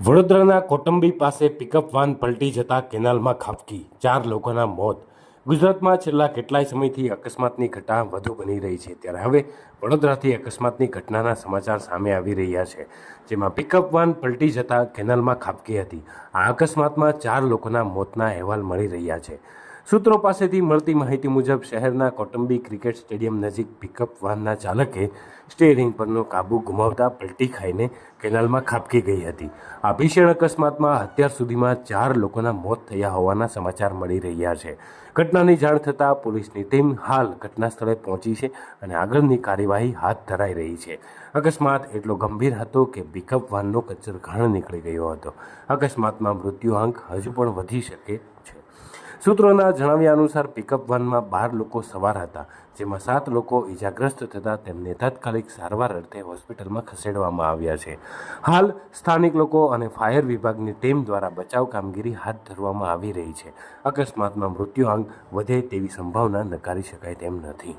વડોદરાના કોટંબી પાસે pickup van પલટી જતા કેનાલમાં ખાબકી 4 લોકોના મોત। ગુજરાતમાં છેલ્લા કેટલાય સમયથી અકસ્માતની ઘટના વધુ બની રહી છે, ત્યારે હવે વડોદરાથી અકસ્માતની ઘટનાના સમાચાર સામે આવી રહ્યા છે, જેમાં પિકઅપ વાન પલટી જતા કેનાલમાં ખાબકી હતી। આ અકસ્માતમાં 4 લોકોના મોતના અહેવાલ મળી રહ્યા છે। સૂત્રો પાસેથી મળતી માહિતી મુજબ શહેરના કોટંબી ક્રિકેટ સ્ટેડિયમ નજીક પિકઅપ વાનના ચાલકે સ્ટીયરિંગ પરનો કાબુ ગુમાવતા પલટી ખાઈને કેનાલમાં ખાબકી ગઈ હતી। આ ભીષણ અકસ્માતમાં અત્યાર સુધીમાં 4 લોકોના મોત થયા હોવાના સમાચાર મળી રહ્યા છે। ઘટનાની જાણ થતાં પોલીસની ટીમ હાલ ઘટના સ્થળે પહોંચી છે અને આગળની કાર્યવાહી હાથ ધરાઈ રહી છે। અકસ્માત એટલો ગંભીર હતો કે પિકઅપ વાનનો કચરઘાણ નીકળી ગયો હતો। અકસ્માતમાં મૃત્યુઆંક હજુ પણ વધી શકે છે। સૂત્રોના જણાવ્યા અનુસાર પિકઅપ વાનમાં 12 લોકો સવાર હતા, જેમાં 7 લોકો ઇજાગ્રસ્ત થતાં તેમને તાત્કાલિક સારવાર અર્થે હોસ્પિટલમાં ખસેડવામાં આવ્યા છે। હાલ સ્થાનિક લોકો અને ફાયર વિભાગની ટીમ દ્વારા બચાવ કામગીરી હાથ ધરવામાં આવી રહી છે। અકસ્માતમાં મૃત્યુઆંક વધે તેવી સંભાવના નકારી શકાય તેમ નથી।